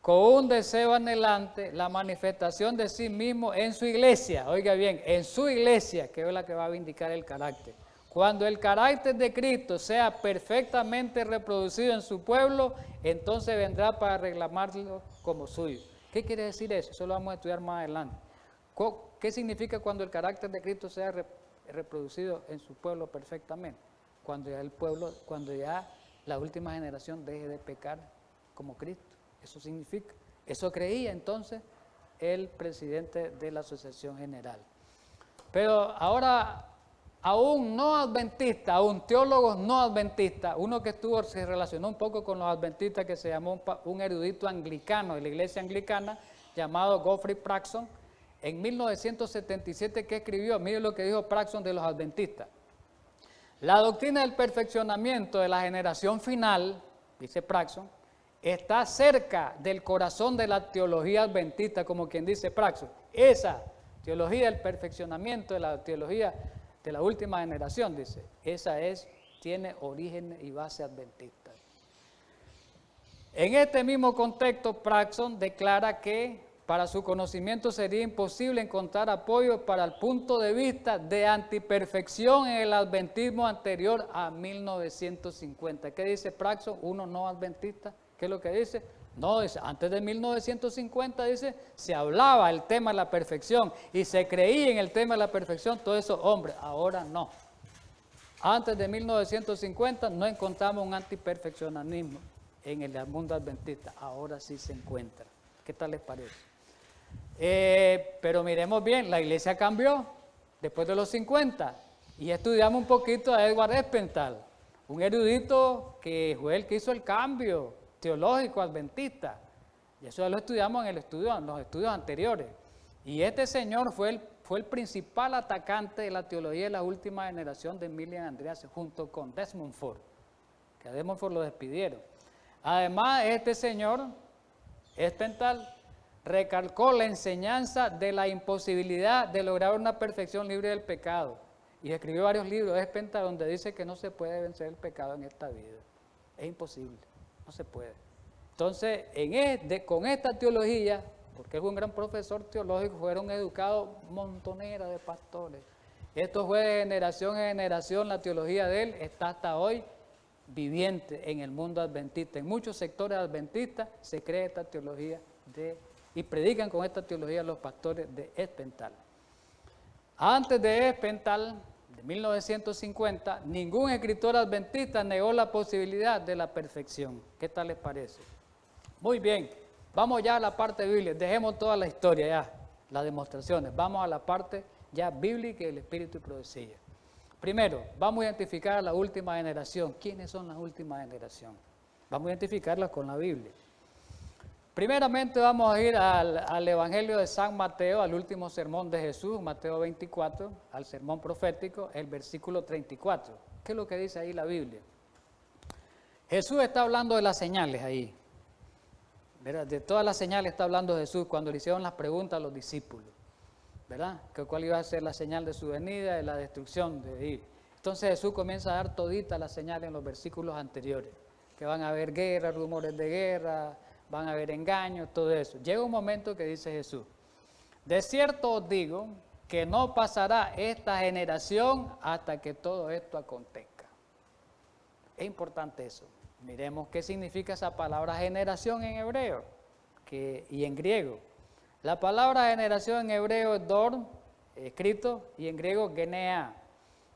A: con un deseo anhelante la manifestación de sí mismo en su iglesia. Oiga bien, en su iglesia, que es la que va a vindicar el carácter. Cuando el carácter de Cristo sea perfectamente reproducido en su pueblo, entonces vendrá para reclamarlo como suyo. ¿Qué quiere decir eso? Eso lo vamos a estudiar más adelante. ¿Qué significa cuando el carácter de Cristo sea reproducido en su pueblo perfectamente? Cuando ya la última generación deje de pecar como Cristo. Eso significa. Eso creía entonces el presidente de la Asociación General. Pero ahora, a un no adventista, a un teólogo no adventista, uno que se relacionó un poco con los adventistas, que se llamó un erudito anglicano de la iglesia anglicana, llamado Geoffrey Praxton, en 1977, que escribió, mire lo que dijo Praxton de los adventistas. La doctrina del perfeccionamiento de la generación final, dice Praxton, está cerca del corazón de la teología adventista, como quien dice Praxton. Esa teología del perfeccionamiento de la teología de la última generación, dice, tiene origen y base adventista. En este mismo contexto, Praxton declara que para su conocimiento sería imposible encontrar apoyo para el punto de vista de antiperfección en el adventismo anterior a 1950. ¿Qué dice Praxton? Uno no adventista. ¿Qué es lo que dice? No, dice, antes de 1950, dice, se hablaba el tema de la perfección y se creía en el tema de la perfección, todo eso, hombre, ahora no. Antes de 1950 no encontramos un antiperfeccionismo en el mundo adventista, ahora sí se encuentra. ¿Qué tal les parece? Pero miremos bien, la iglesia cambió después de los 50 y estudiamos un poquito a Edward Espental, un erudito que fue el que hizo el cambio teológico adventista, y eso ya lo estudiamos en los estudios anteriores. Y este señor fue el principal atacante de la teología de la última generación de Milian Andreasen, junto con Desmond Ford, que a Desmond Ford lo despidieron. Además, este señor, Espental, recalcó la enseñanza de la imposibilidad de lograr una perfección libre del pecado, y escribió varios libros de Espental donde dice que no se puede vencer el pecado en esta vida. Es imposible. No se puede. Entonces, con esta teología, porque es un gran profesor teológico, fueron educados montoneras de pastores. Esto fue de generación en generación, la teología de él está hasta hoy viviente en el mundo adventista. En muchos sectores adventistas se cree esta teología y predican con esta teología los pastores de Espental. Antes de Espental, de 1950, ningún escritor adventista negó la posibilidad de la perfección. ¿Qué tal les parece? Muy bien, vamos ya a la parte bíblica, dejemos toda la historia ya, las demostraciones, vamos a la parte ya bíblica del espíritu y profecía. Primero, vamos a identificar a la última generación. ¿Quiénes son las últimas generaciones? Vamos a identificarlas con la Biblia. Primeramente vamos a ir al Evangelio de San Mateo, al último sermón de Jesús, Mateo 24, al sermón profético, el versículo 34. ¿Qué es lo que dice ahí la Biblia? Jesús está hablando de las señales ahí, ¿verdad? De todas las señales está hablando Jesús cuando le hicieron las preguntas a los discípulos, ¿verdad? Que cuál iba a ser la señal de su venida y la destrucción de ir. Entonces Jesús comienza a dar todita las señales en los versículos anteriores, que van a haber guerra, rumores de guerra, van a haber engaños, todo eso. Llega un momento que dice Jesús: de cierto os digo que no pasará esta generación hasta que todo esto acontezca. Es importante eso. Miremos qué significa esa palabra generación en hebreo y en griego. La palabra generación en hebreo es dor, escrito, y en griego genea.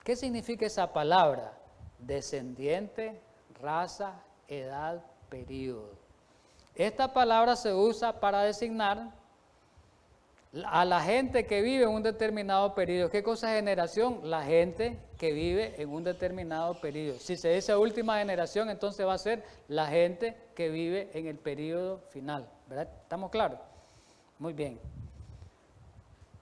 A: ¿Qué significa esa palabra? Descendiente, raza, edad, período. Esta palabra se usa para designar a la gente que vive en un determinado periodo. ¿Qué cosa es generación? La gente que vive en un determinado periodo. Si se dice última generación, entonces va a ser la gente que vive en el periodo final, ¿verdad? ¿Estamos claros? Muy bien.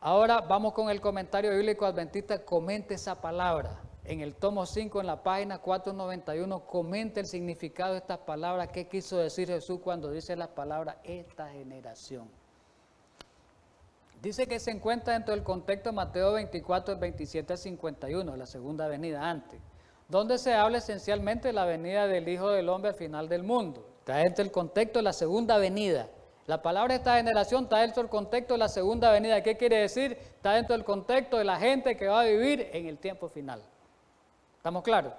A: Ahora vamos con el comentario bíblico adventista. Comente esa palabra. En el tomo 5, en la página 491, comenta el significado de estas palabras. ¿Qué quiso decir Jesús cuando dice las palabras esta generación? Dice que se encuentra dentro del contexto de Mateo 24, 27 al 51, la segunda venida antes, donde se habla esencialmente de la venida del Hijo del Hombre al final del mundo. Está dentro del contexto de la segunda venida. La palabra esta generación está dentro del contexto de la segunda venida. ¿Qué quiere decir? Está dentro del contexto de la gente que va a vivir en el tiempo final. ¿Estamos claros?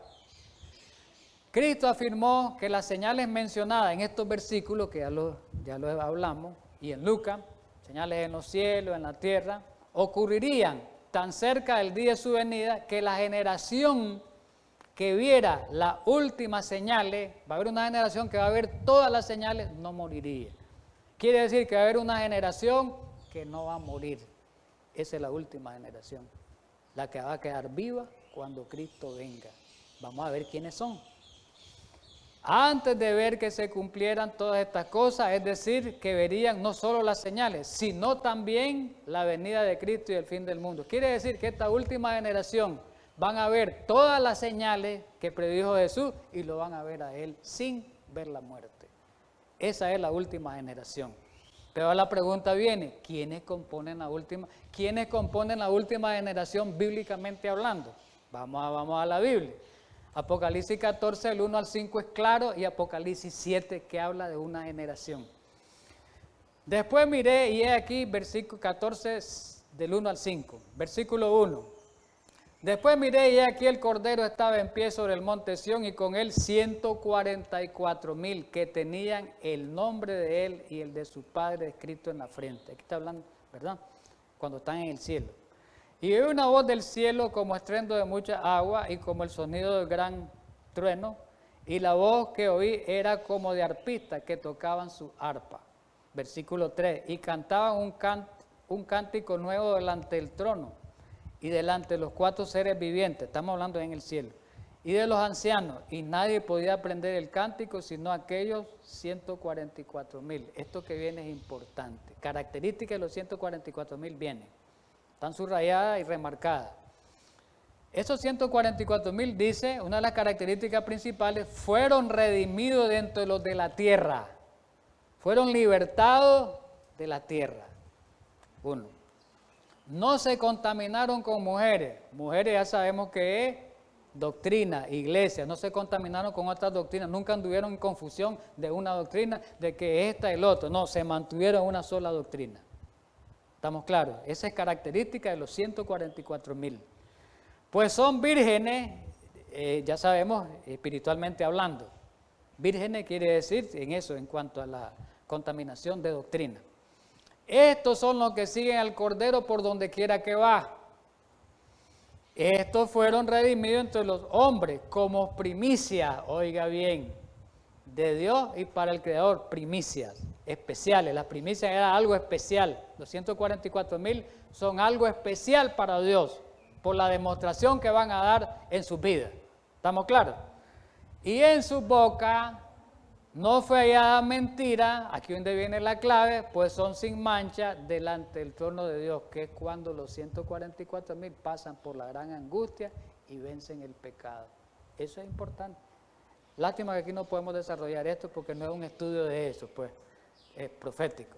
A: Cristo afirmó que las señales mencionadas en estos versículos, que ya lo hablamos, y en Lucas, señales en los cielos, en la tierra, ocurrirían tan cerca del día de su venida que la generación que viera las últimas señales, va a haber una generación que va a ver todas las señales, no moriría. Quiere decir que va a haber una generación que no va a morir. Esa es la última generación, la que va a quedar viva cuando Cristo venga. Vamos a ver quiénes son. Antes de ver que se cumplieran todas estas cosas, es decir, que verían no solo las señales, sino también la venida de Cristo y el fin del mundo. Quiere decir que esta última generación van a ver todas las señales que predijo Jesús y lo van a ver a Él sin ver la muerte. Esa es la última generación. Pero la pregunta viene, ¿quiénes componen la última generación bíblicamente hablando? Vamos a la Biblia. Apocalipsis 14, del 1 al 5 es claro, y Apocalipsis 7, que habla de una generación. Después miré, y he aquí, versículo 14, del 1 al 5, versículo 1. Después miré, y he aquí el Cordero estaba en pie sobre el monte Sión, y con él 144,000 que tenían el nombre de él y el de su Padre escrito en la frente. Aquí está hablando, ¿verdad? Cuando están en el cielo. Y oí una voz del cielo como estruendo de mucha agua y como el sonido del gran trueno, y la voz que oí era como de arpistas que tocaban su arpa. Versículo 3, y cantaban un cántico nuevo delante del trono y delante de los 4 seres vivientes, estamos hablando en el cielo, y de los ancianos, y nadie podía aprender el cántico sino aquellos 144,000. Esto que viene es importante. Característica de los 144,000 viene. Están subrayadas y remarcadas. Esos 144,000, dice, una de las características principales, fueron redimidos dentro de los de la tierra. Fueron libertados de la tierra. 1. No se contaminaron con mujeres. Mujeres ya sabemos que es doctrina, iglesia. No se contaminaron con otras doctrinas. Nunca anduvieron en confusión de una doctrina, de que esta y el otro. No, se mantuvieron en una sola doctrina. ¿Estamos claros? Esa es característica de los 144,000. Pues son vírgenes, ya sabemos, espiritualmente hablando. Vírgenes quiere decir en eso, en cuanto a la contaminación de doctrina. Estos son los que siguen al Cordero por donde quiera que va. Estos fueron redimidos entre los hombres como primicias, oiga bien, de Dios y para el Creador, primicias especiales. Las primicias era algo especial. Los 144,000 son algo especial para Dios por la demostración que van a dar en sus vidas. ¿Estamos claros? Y en su boca no fue hallada mentira, aquí donde viene la clave, pues son sin mancha delante del trono de Dios, que es cuando los 144,000 pasan por la gran angustia y vencen el pecado. Eso es importante. Lástima que aquí no podemos desarrollar esto porque no es un estudio de eso, pues, es profético.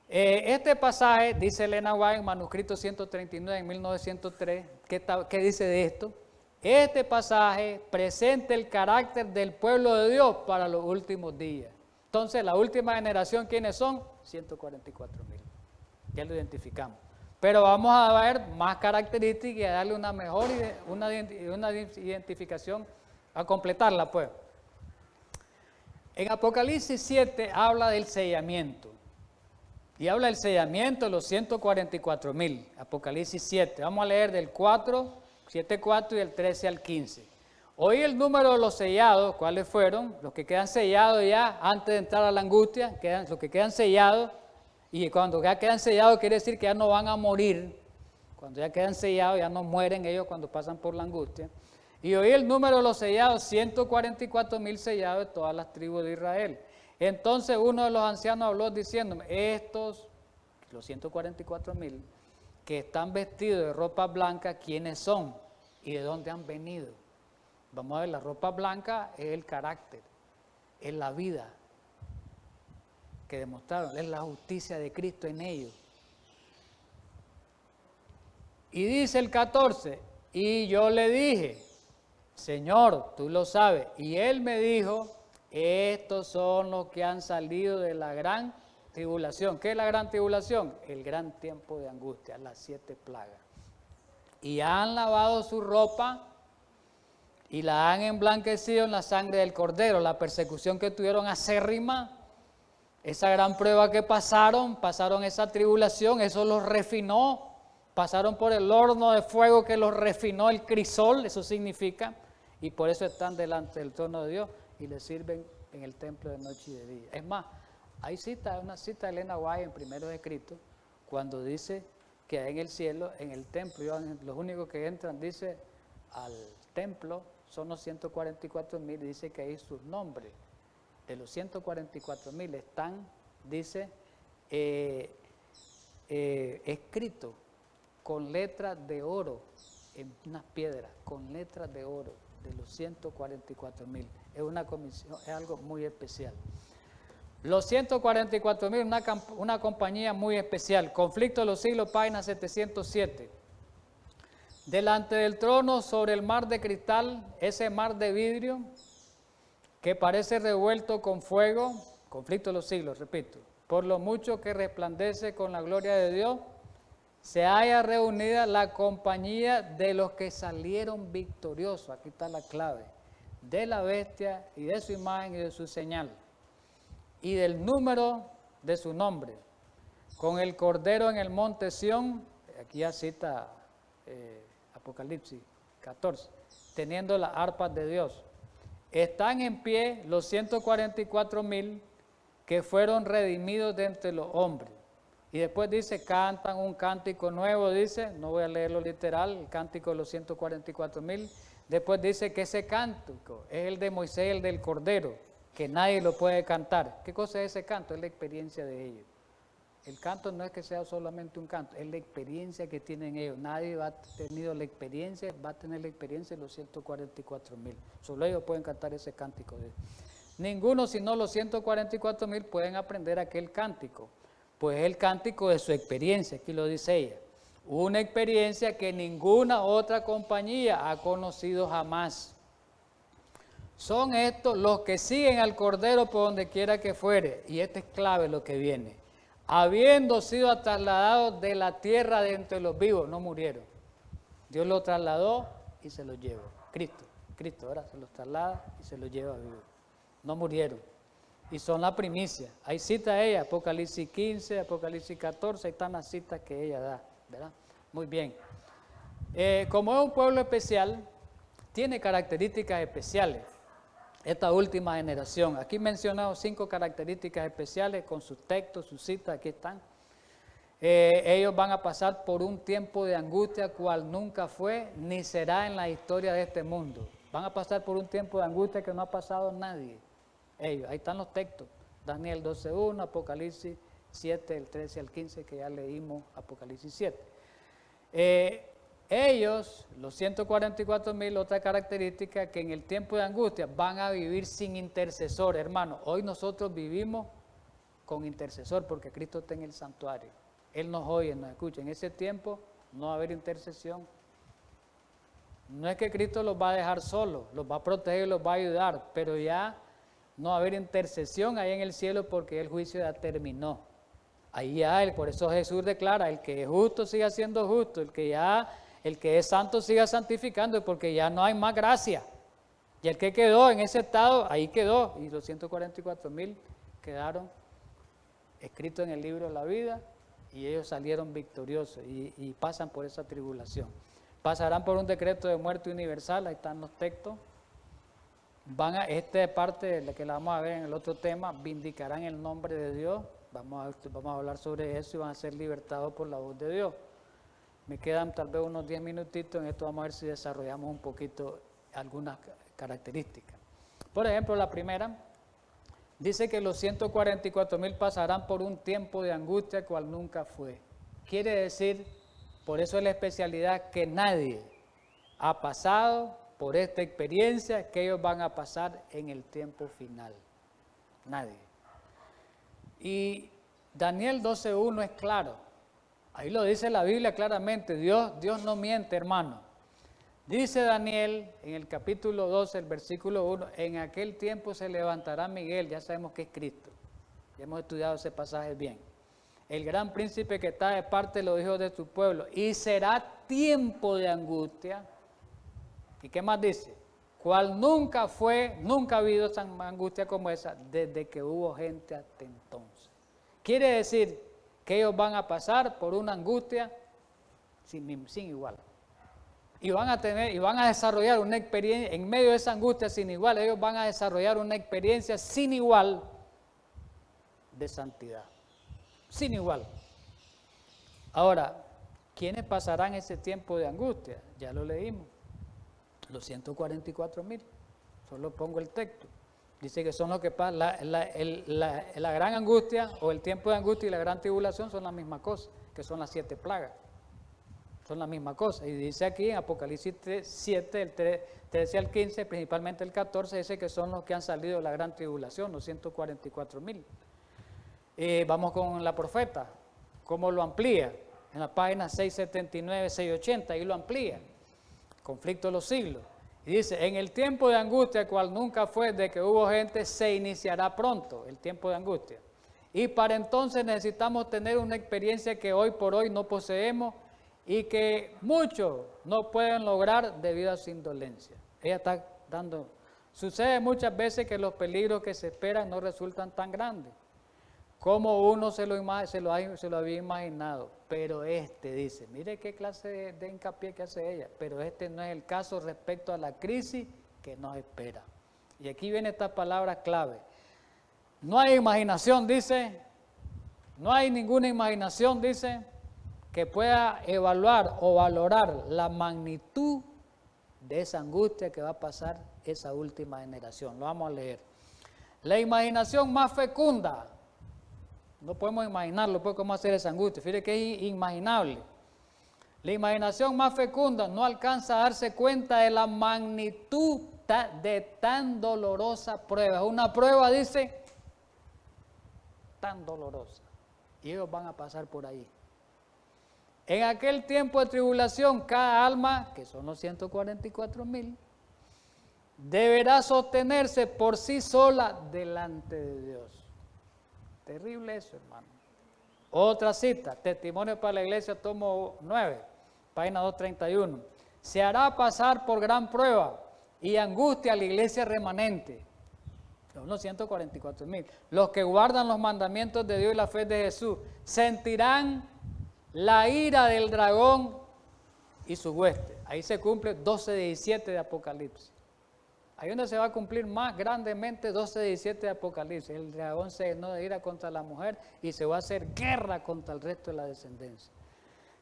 A: Este pasaje, dice Elena White, manuscrito 139 en 1903, ¿qué dice de esto? Este pasaje presenta el carácter del pueblo de Dios para los últimos días. Entonces, la última generación, ¿quiénes son? 144,000. Ya lo identificamos. Pero vamos a ver más características y a darle una mejor una identificación, a completarla, pues. En Apocalipsis 7 habla del sellamiento. Y habla del sellamiento de los 144,000. Apocalipsis 7. Vamos a leer del 4, 7:4 y del 13 al 15. Hoy el número de los sellados, ¿cuáles fueron? Los que quedan sellados ya antes de entrar a la angustia, los que quedan sellados. Y cuando ya quedan sellados quiere decir que ya no van a morir. Cuando ya quedan sellados ya no mueren ellos cuando pasan por la angustia. Y hoy el número de los sellados, 144,000 sellados de todas las tribus de Israel. Entonces uno de los ancianos habló diciéndome, los 144,000 que están vestidos de ropa blanca, ¿quiénes son? ¿Y de dónde han venido? Vamos a ver, la ropa blanca es el carácter, es la vida que demostraron, es la justicia de Cristo en ellos. Y dice el 14, y yo le dije, Señor, tú lo sabes. Y él me dijo, estos son los que han salido de la gran tribulación. ¿Qué es la gran tribulación? El gran tiempo de angustia, las 7 plagas. Y han lavado su ropa y la han emblanquecido en la sangre del Cordero. La persecución que tuvieron acérrima, esa gran prueba que pasaron esa tribulación, eso los refinó. Pasaron por el horno de fuego que los refinó, el crisol, eso significa, y por eso están delante del trono de Dios y le sirven en el templo de noche y de día. Es más, hay una cita de Elena White en Primero de Cristo, cuando dice que en el cielo, en el templo, los únicos que entran, dice, al templo son los 144,000, dice que ahí sus nombres de los 144,000 están, dice, escritos con letras de oro en unas piedras, con letras de oro de los 144,000. Es una comisión, es algo muy especial. Los 144,000, una compañía muy especial. Conflicto de los siglos, página 707. Delante del trono, sobre el mar de cristal, ese mar de vidrio que parece revuelto con fuego, conflicto de los siglos, repito, por lo mucho que resplandece con la gloria de Dios, se haya reunida la compañía de los que salieron victoriosos, aquí está la clave, de la bestia y de su imagen y de su señal, y del número de su nombre, con el Cordero en el monte Sión, aquí ya cita Apocalipsis 14, teniendo las arpas de Dios. Están en pie los 144,000 que fueron redimidos de entre los hombres. Y después dice, cantan un cántico nuevo, dice, no voy a leerlo literal, el cántico de los 144,000. Después dice que ese cántico es el de Moisés, el del Cordero, que nadie lo puede cantar. ¿Qué cosa es ese canto? Es la experiencia de ellos. El canto no es que sea solamente un canto, es la experiencia que tienen ellos. Nadie va a tener la experiencia, va a tener la experiencia de los 144,000. Solo ellos pueden cantar ese cántico. Ninguno, sino los 144,000 pueden aprender aquel cántico. Pues es el cántico de su experiencia, aquí lo dice ella. Una experiencia que ninguna otra compañía ha conocido jamás. Son estos los que siguen al Cordero por donde quiera que fuere. Y esto es clave lo que viene. Habiendo sido trasladados de la tierra de entre los vivos, no murieron. Dios los trasladó y se los llevó. Cristo, ¿verdad? Se los traslada y se los lleva vivos. No murieron. Y son la primicia. Ahí cita ella, Apocalipsis 15, Apocalipsis 14, ahí están las citas que ella da, ¿verdad? Muy bien. Como es un pueblo especial, tiene características especiales. Esta última generación. Aquí he mencionado 5 características especiales con sus textos, sus citas, aquí están. Ellos van a pasar por un tiempo de angustia cual nunca fue ni será en la historia de este mundo. Van a pasar por un tiempo de angustia que no ha pasado nadie. Ellos, ahí están los textos, Daniel 12:1, Apocalipsis 7, el 13 al 15, que ya leímos Apocalipsis 7. Ellos, los 144,000, otra característica, que en el tiempo de angustia van a vivir sin intercesor, hermano. Hoy nosotros vivimos con intercesor porque Cristo está en el santuario. Él nos oye, nos escucha. En ese tiempo no va a haber intercesión. No es que Cristo los va a dejar solos, los va a proteger, los va a ayudar, pero ya no va a haber intercesión ahí en el cielo porque el juicio ya terminó. Ahí ya, por eso Jesús declara, el que es justo siga siendo justo, el que es santo siga santificando, porque ya no hay más gracia. Y el que quedó en ese estado, ahí quedó, y los 144,000 quedaron escritos en el libro de la vida, y ellos salieron victoriosos y pasan por esa tribulación. Pasarán por un decreto de muerte universal, ahí están los textos. Esta parte de la que la vamos a ver en el otro tema, vindicarán el nombre de Dios. Vamos a hablar sobre eso y van a ser libertados por la voz de Dios. Me quedan tal vez unos 10 minutitos, en esto vamos a ver si desarrollamos un poquito algunas características. Por ejemplo, la primera, dice que los 144,000 pasarán por un tiempo de angustia cual nunca fue. Quiere decir, por eso es la especialidad, que nadie ha pasado por esta experiencia que ellos van a pasar en el tiempo final. Nadie. Y Daniel 12:1 es claro. Ahí lo dice la Biblia claramente. Dios no miente, hermano. Dice Daniel en el capítulo 12, el versículo 1, en aquel tiempo se levantará Miguel, ya sabemos que es Cristo. Ya hemos estudiado ese pasaje bien. El gran príncipe que está de parte de los hijos de tu pueblo. Y será tiempo de angustia. ¿Y qué más dice? Cual nunca ha habido tan angustia como esa desde que hubo gente hasta entonces. Quiere decir que ellos van a pasar por una angustia sin igual. Y van a desarrollar una experiencia, en medio de esa angustia sin igual, ellos van a desarrollar una experiencia sin igual de santidad. Sin igual. Ahora, ¿quiénes pasarán ese tiempo de angustia? Ya lo leímos. Los 144,000. Solo pongo el texto. Dice que son los que pasan. La gran angustia o el tiempo de angustia y la gran tribulación son la misma cosa, que son las 7 plagas. Son la misma cosa. Y dice aquí en Apocalipsis 7, el 13 al 15, principalmente el 14, dice que son los que han salido de la gran tribulación, los 144,000. Vamos con la profeta. ¿Cómo lo amplía? En la página 679, 680, ahí lo amplía. Conflicto de los siglos. Y dice, en el tiempo de angustia, cual nunca fue de que hubo gente, se iniciará pronto el tiempo de angustia. Y para entonces necesitamos tener una experiencia que hoy por hoy no poseemos y que muchos no pueden lograr debido a su indolencia. Ella está dando, sucede muchas veces que los peligros que se esperan no resultan tan grandes como uno se lo había imaginado. Pero dice, mire qué clase de hincapié que hace ella, pero no es el caso respecto a la crisis que nos espera. Y aquí viene esta palabra clave. No hay imaginación, dice, no hay ninguna imaginación, dice, que pueda evaluar o valorar la magnitud de esa angustia que va a pasar esa última generación. Lo vamos a leer. La imaginación más fecunda, no podemos imaginarlo, pues, cómo hacer esa angustia. Fíjate que es inimaginable. La imaginación más fecunda no alcanza a darse cuenta de la magnitud de tan dolorosa prueba. Una prueba, dice, tan dolorosa. Y ellos van a pasar por ahí. En aquel tiempo de tribulación, cada alma, que son los 144,000, deberá sostenerse por sí sola delante de Dios. Terrible eso, hermano. Otra cita, Testimonio para la Iglesia, tomo 9, página 231. Se hará pasar por gran prueba y angustia a la iglesia remanente. Los 144,000. Los que guardan los mandamientos de Dios y la fe de Jesús sentirán la ira del dragón y su hueste. Ahí se cumple 12:17 de Apocalipsis. Ahí donde se va a cumplir más grandemente 12:17 de Apocalipsis. El dragón se llenó de ira contra la mujer y se va a hacer guerra contra el resto de la descendencia.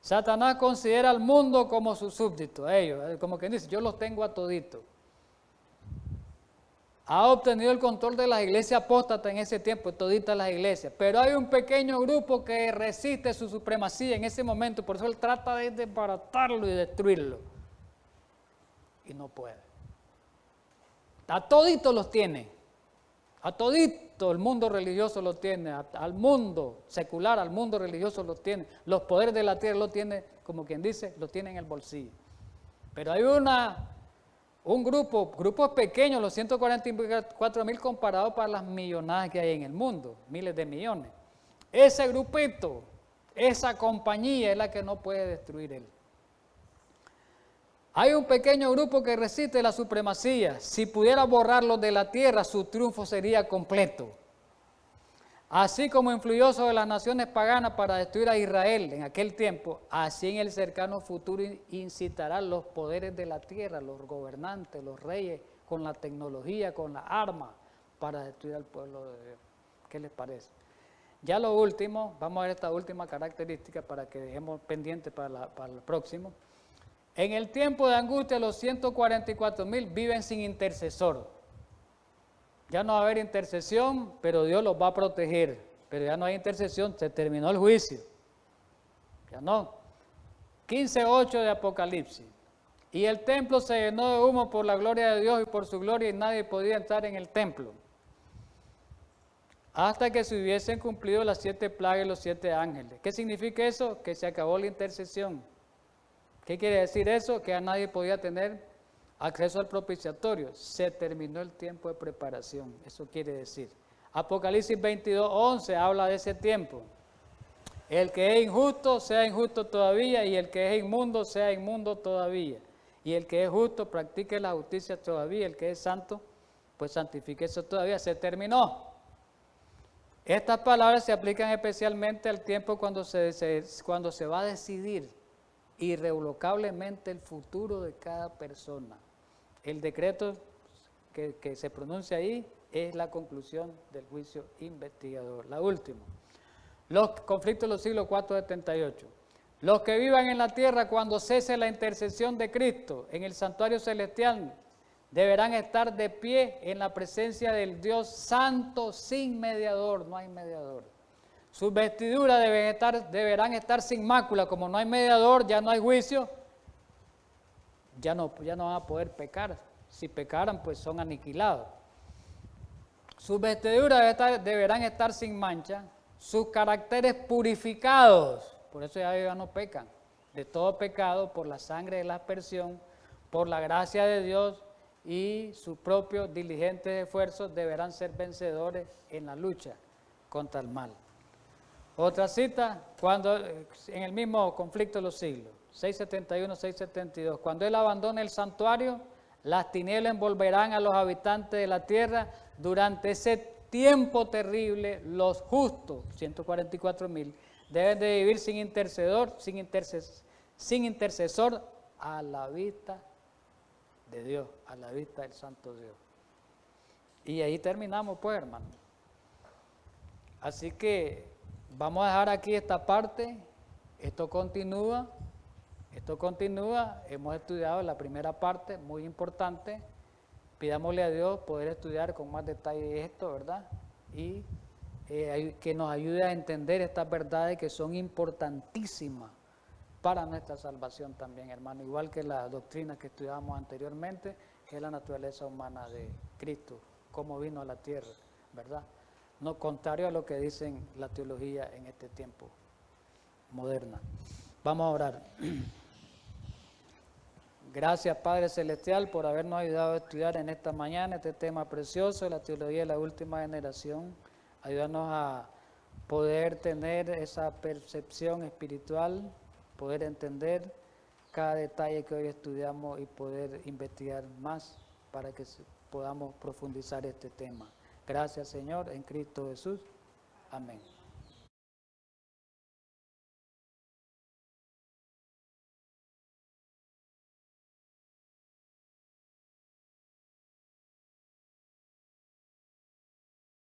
A: Satanás considera al mundo como su súbdito, a ellos, como quien dice, yo los tengo a todito. ha obtenido el control de las iglesias apóstatas en ese tiempo, toditas las iglesias. Pero hay un pequeño grupo que resiste su supremacía en ese momento, por eso él trata de desbaratarlo y destruirlo. Y no puede. A toditos los tiene. A todito el mundo religioso lo tiene. Al mundo secular, al mundo religioso lo tiene. Los poderes de la tierra lo tiene, como quien dice, lo tiene en el bolsillo. Pero hay un grupos pequeños, los 144.000 comparados para las millonadas que hay en el mundo, miles de millones. Ese grupito, esa compañía es la que no puede destruir él. Hay un pequeño grupo que resiste la supremacía. Si pudiera borrarlo de la tierra, su triunfo sería completo. Así como influyó sobre las naciones paganas para destruir a Israel en aquel tiempo, así en el cercano futuro incitará los poderes de la tierra, los gobernantes, los reyes, con la tecnología, con las armas, para destruir al pueblo de Dios. ¿Qué les parece? Ya lo último, vamos a ver esta última característica para que dejemos pendiente para el próximo. En el tiempo de angustia, los 144.000 viven sin intercesor. Ya no va a haber intercesión, pero Dios los va a proteger. Pero ya no hay intercesión, se terminó el juicio. Ya no. 15:8 de Apocalipsis. Y el templo se llenó de humo por la gloria de Dios y por su gloria, y nadie podía entrar en el templo. Hasta que se hubiesen cumplido las 7 plagas y los 7 ángeles. ¿Qué significa eso? Que se acabó la intercesión. ¿Qué quiere decir eso? Que a nadie podía tener acceso al propiciatorio. Se terminó el tiempo de preparación. Eso quiere decir. Apocalipsis 22:11 habla de ese tiempo. El que es injusto, sea injusto todavía, y el que es inmundo, sea inmundo todavía. Y el que es justo, practique la justicia todavía. El que es santo, pues santifique eso todavía. Se terminó. Estas palabras se aplican especialmente al tiempo cuando se va a decidir irrevocablemente el futuro de cada persona. El decreto que se pronuncia ahí es la conclusión del juicio investigador. La última. Los conflictos de los siglos 4-78. Los que vivan en la tierra cuando cese la intercesión de Cristo en el santuario celestial deberán estar de pie en la presencia del Dios santo sin mediador. No hay mediador. Sus vestiduras deberán estar sin mácula. Como no hay mediador, ya no hay juicio, ya no van a poder pecar. Si pecaran, pues son aniquilados. Sus vestiduras deberán estar sin mancha, sus caracteres purificados, por eso ya no pecan, de todo pecado, por la sangre de la aspersión, por la gracia de Dios, y sus propios diligentes esfuerzos deberán ser vencedores en la lucha contra el mal. Otra cita, en el mismo conflicto de los siglos, 671-672, cuando él abandone el santuario, las tinieblas envolverán a los habitantes de la tierra. Durante ese tiempo terrible, los justos, 144.000, deben de vivir sin intercesor a la vista de Dios, a la vista del santo Dios. Y ahí terminamos, pues, hermano. Así que vamos a dejar aquí esta parte. Esto continúa, hemos estudiado la primera parte, muy importante. Pidámosle a Dios poder estudiar con más detalle esto, ¿verdad? Y que nos ayude a entender estas verdades que son importantísimas para nuestra salvación también, hermano. Igual que la doctrina que estudiábamos anteriormente, que es la naturaleza humana de Cristo, cómo vino a la tierra, ¿verdad? No contrario a lo que dicen la teología en este tiempo moderna. Vamos a orar. Gracias, Padre Celestial, por habernos ayudado a estudiar en esta mañana este tema precioso, la teología de la última generación. Ayúdanos a poder tener esa percepción espiritual, poder entender cada detalle que hoy estudiamos y poder investigar más para que podamos profundizar este tema. Gracias, Señor, en Cristo Jesús. Amén.